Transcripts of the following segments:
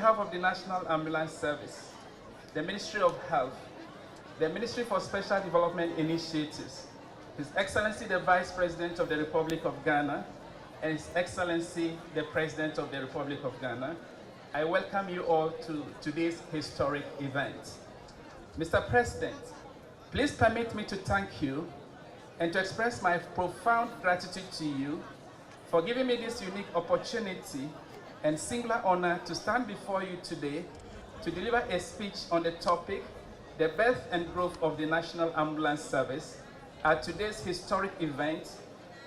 behalf of the National Ambulance Service, the Ministry of Health, the Ministry for Special Development Initiatives, His Excellency the Vice President of the Republic of Ghana, and His Excellency the President of the Republic of Ghana, I welcome you all to today's historic event. Mr. President, please permit me to thank you and to express my profound gratitude to you for giving me this unique opportunity and singular honor to stand before you today to deliver a speech on the topic, the birth and growth of the National Ambulance Service, at today's historic event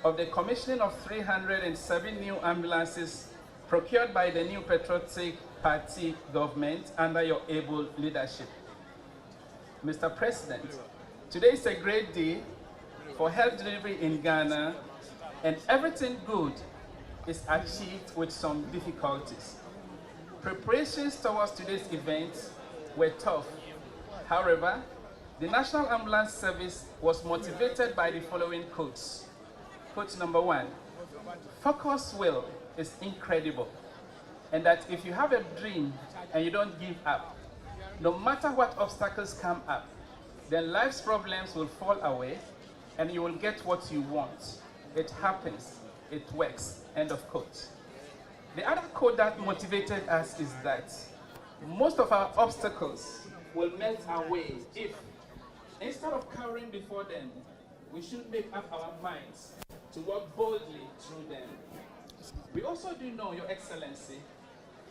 of the commissioning of 307 new ambulances procured by the new Patriotic Party government under your able leadership. Mr. President, today is a great day for health delivery in Ghana, and everything good is achieved with some difficulties. Preparations towards today's event were tough. However, the National Ambulance Service was motivated by the following quotes. Quote number 1, focus will is incredible, and that if you have a dream and you don't give up, no matter what obstacles come up, then life's problems will fall away and you will get what you want. It happens, it works, end of quote. The other quote that motivated us is that most of our obstacles will melt away if, instead of cowering before them, we should make up our minds to walk boldly through them. We also do know, Your Excellency,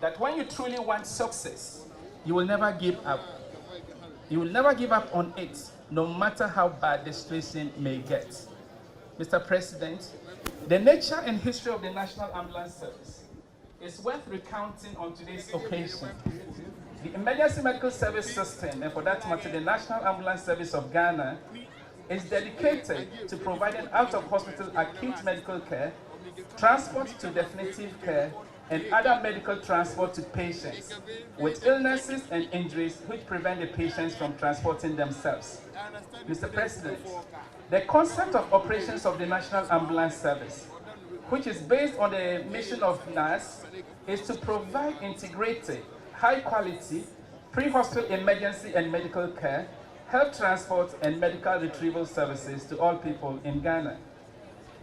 that when you truly want success, you will never give up. You will never give up on it, no matter how bad the situation may get. Mr. President, the nature and history of the National Ambulance Service is worth recounting on today's occasion. The emergency medical service system, and for that matter, the National Ambulance Service of Ghana, is dedicated to providing out-of-hospital acute medical care, transport to definitive care, and other medical transport to patients with illnesses and injuries which prevent the patients from transporting themselves. Mr. President, the concept of operations of the National Ambulance Service, which is based on the mission of NAS, is to provide integrated, high-quality, pre-hospital emergency and medical care, health transport, and medical retrieval services to all people in Ghana.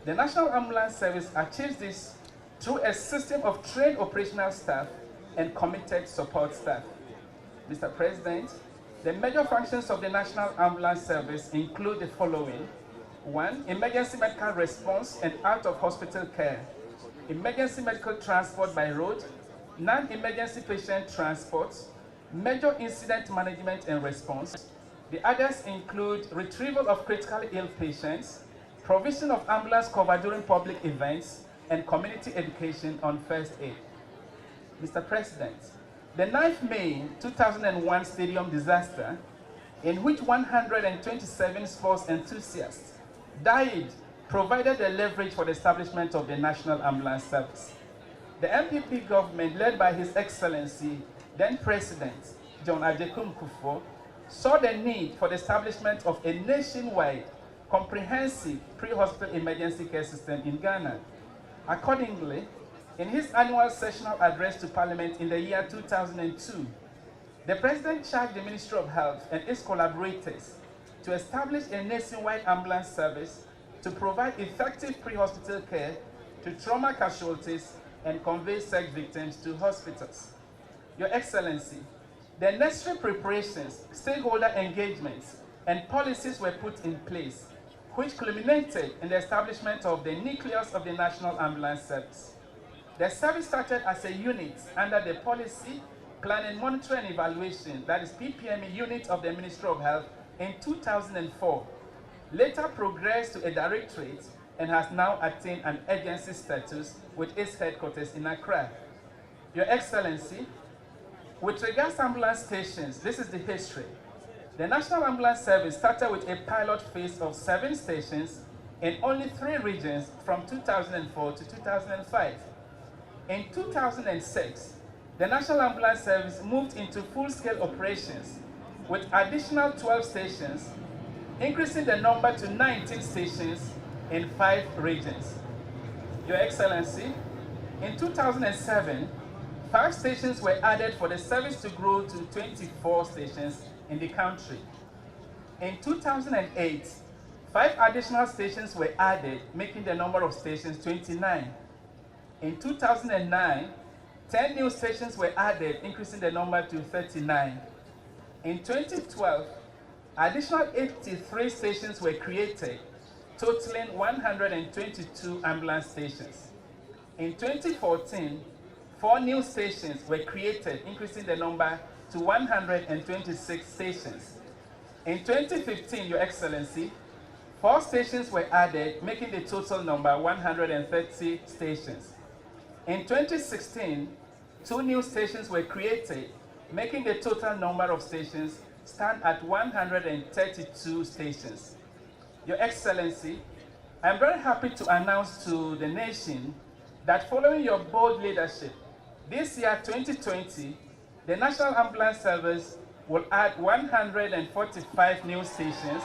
The National Ambulance Service achieves this through a system of trained operational staff and committed support staff. Mr. President, the major functions of the National Ambulance Service include the following. 1, emergency medical response and out-of-hospital care, emergency medical transport by road, non-emergency patient transport, major incident management and response. The others include retrieval of critically ill patients, provision of ambulance cover during public events, and community education on first aid. Mr. President, the 9th May 2001 stadium disaster, in which 127 sports enthusiasts died, provided the leverage for the establishment of the National Ambulance Service. The MPP government, led by His Excellency, then President John Agyekum Kufuor, saw the need for the establishment of a nationwide, comprehensive pre-hospital emergency care system in Ghana. Accordingly, in his annual sessional address to Parliament in the year 2002, the President charged the Ministry of Health and its collaborators to establish a nationwide ambulance service to provide effective pre-hospital care to trauma casualties and convey sex victims to hospitals. Your Excellency, the necessary preparations, stakeholder engagements, and policies were put in place, which culminated in the establishment of the nucleus of the National Ambulance Service. The service started as a unit under the Policy, Planning, Monitoring and Evaluation, that is PPME unit of the Ministry of Health in 2004, later progressed to a directorate and has now attained an agency status with its headquarters in Accra. Your Excellency, with regards to ambulance stations, this is the history. The National Ambulance Service started with a pilot phase of 7 stations in only 3 regions from 2004 to 2005. In 2006, the National Ambulance Service moved into full-scale operations with additional 12 stations, increasing the number to 19 stations in 5 regions. Your Excellency, in 2007, 5 stations were added for the service to grow to 24 stations in the country. In 2008, 5 additional stations were added, making the number of stations 29. In 2009, 10 new stations were added, increasing the number to 39. In 2012, additional 83 stations were created, totaling 122 ambulance stations. In 2014, 4 new stations were created, increasing the number to 126 stations. In 2015, Your Excellency, 4 stations were added, making the total number 130 stations. In 2016, 2 new stations were created, making the total number of stations stand at 132 stations. Your Excellency, I'm very happy to announce to the nation that following your bold leadership, this year 2020, the National Ambulance Service will add 145 new stations.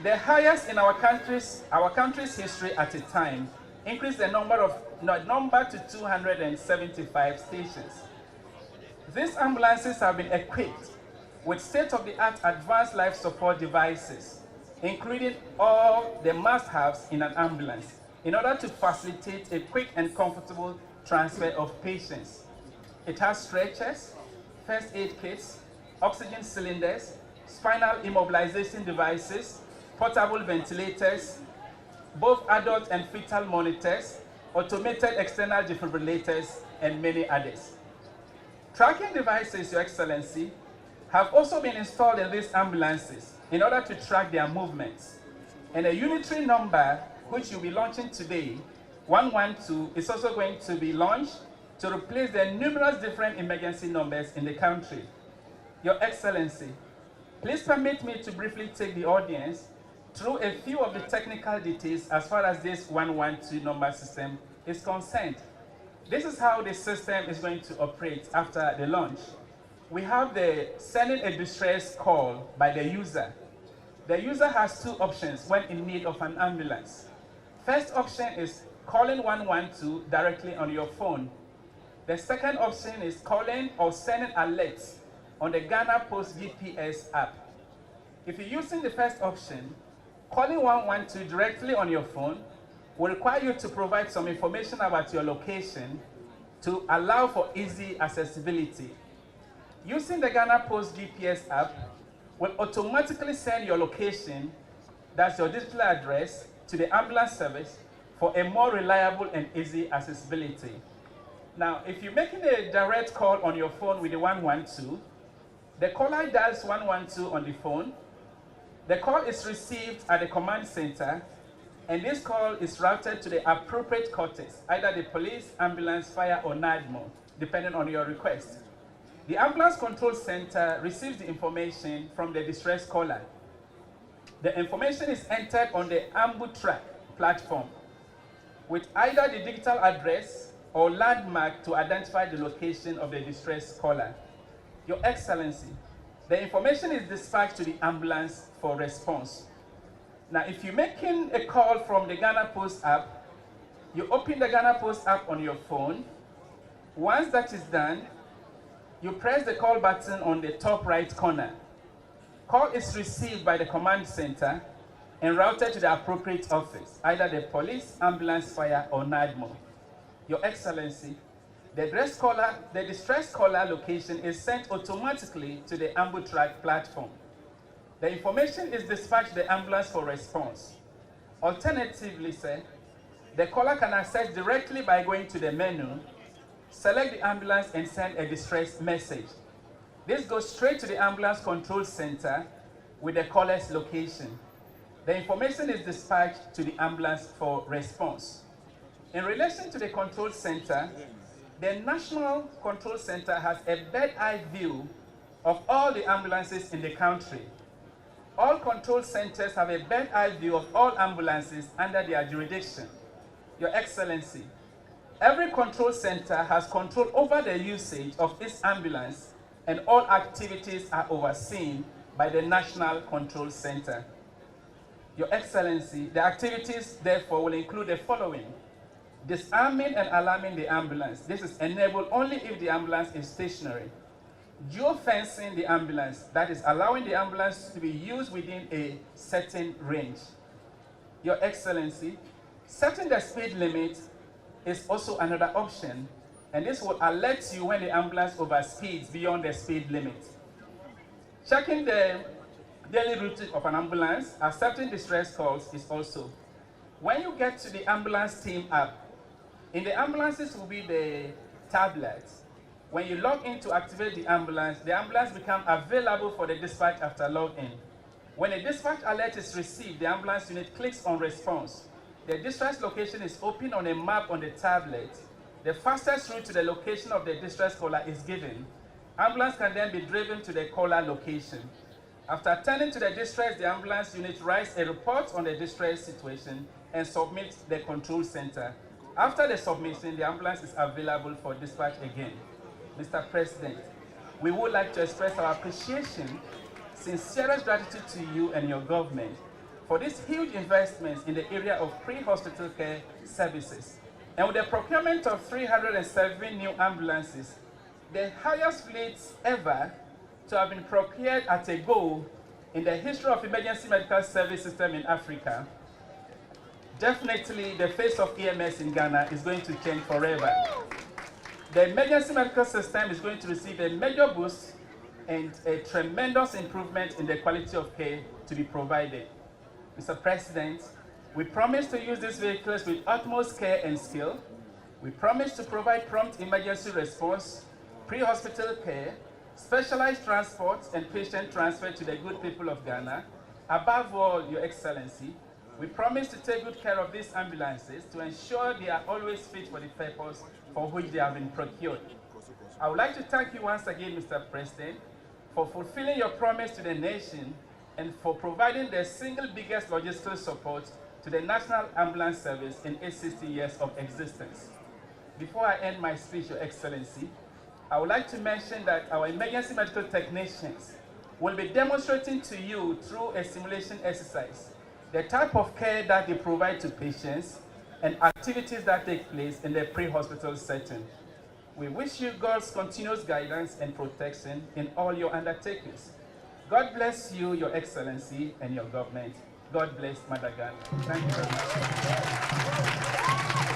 The highest in our country's history at a time, increased the number to 275 stations. These ambulances have been equipped with state-of-the-art advanced life support devices, including all the must-haves in an ambulance, in order to facilitate a quick and comfortable transfer of patients. It has stretchers, first aid kits, oxygen cylinders, spinal immobilization devices, portable ventilators, both adult and fetal monitors, automated external defibrillators, and many others. Tracking devices, Your Excellency, have also been installed in these ambulances in order to track their movements. And a unitary number, which you'll be launching today, 112, is also going to be launched to replace the numerous different emergency numbers in the country. Your Excellency, please permit me to briefly take the audience through a few of the technical details as far as this 112 number system is concerned. This is how the system is going to operate after the launch. We have the sending a distress call by the user. The user has 2 options when in need of an ambulance. First option is calling 112 directly on your phone. The second option is calling or sending alerts on the Ghana Post GPS app. If you're using the first option, calling 112 directly on your phone will require you to provide some information about your location to allow for easy accessibility. Using the Ghana Post GPS app will automatically send your location, that's your digital address, to the ambulance service for a more reliable and easy accessibility. Now, if you're making a direct call on your phone with the 112, the caller dials 112 on the phone. The call is received at the command center, and this call is routed to the appropriate quarters, either the police, ambulance, fire, or NADMO, depending on your request. The ambulance control center receives the information from the distress caller. The information is entered on the AmbuTrack platform with either the digital address or landmark to identify the location of the distress caller. Your Excellency, the information is dispatched to the ambulance for response. Now, if you're making a call from the Ghana Post app, you open the Ghana Post app on your phone. Once that is done, you press the call button on the top right corner. Call is received by the command center and routed to the appropriate office, either the police, ambulance, fire, or NADMO. Your Excellency, the distress caller location is sent automatically to the AmbuTrack platform. The information is dispatched to the ambulance for response. Alternatively, sir, the caller can access directly by going to the menu, select the ambulance, and send a distress message. This goes straight to the ambulance control center with the caller's location. The information is dispatched to the ambulance for response. In relation to the control center, the National Control Center has a bird-eye view of all the ambulances in the country. All control centers have a bird-eye view of all ambulances under their jurisdiction. Your Excellency, every control center has control over the usage of its ambulance, and all activities are overseen by the National Control Center. Your Excellency, the activities, therefore, will include the following: disarming and alarming the ambulance. This is enabled only if the ambulance is stationary. Geofencing the ambulance, that is allowing the ambulance to be used within a certain range. Your Excellency, setting the speed limit is also another option, and this will alert you when the ambulance overspeeds beyond the speed limit. Checking the daily route of an ambulance, accepting distress calls is also. When you get to the ambulance team app, in the ambulances will be the tablets. When you log in to activate the ambulance becomes available for the dispatch after login. When a dispatch alert is received, the ambulance unit clicks on response. The distress location is open on a map on the tablet. The fastest route to the location of the distress caller is given. Ambulance can then be driven to the caller location. After attending to the distress, the ambulance unit writes a report on the distress situation and submits the control center. After the submission, the ambulance is available for dispatch again. Mr. President, we would like to express our appreciation, sincerest gratitude to you and your government for these huge investments in the area of pre-hospital care services. And with the procurement of 307 new ambulances, the highest fleets ever to have been procured at a go in the history of emergency medical service system in Africa, definitely the face of EMS in Ghana is going to change forever. The emergency medical system is going to receive a major boost and a tremendous improvement in the quality of care to be provided. Mr. President, we promise to use these vehicles with utmost care and skill. We promise to provide prompt emergency response, pre-hospital care, specialized transport, and patient transfer to the good people of Ghana. Above all, Your Excellency, we promise to take good care of these ambulances to ensure they are always fit for the purpose for which they have been procured. I would like to thank you once again, Mr. President, for fulfilling your promise to the nation and for providing the single biggest logistical support to the National Ambulance Service in its 60 years of existence. Before I end my speech, Your Excellency, I would like to mention that our emergency medical technicians will be demonstrating to you through a simulation exercise the type of care that they provide to patients and activities that take place in the pre-hospital setting. We wish you God's continuous guidance and protection in all your undertakings. God bless you, Your Excellency, and your government. God bless Mother Ghana. Thank you very much.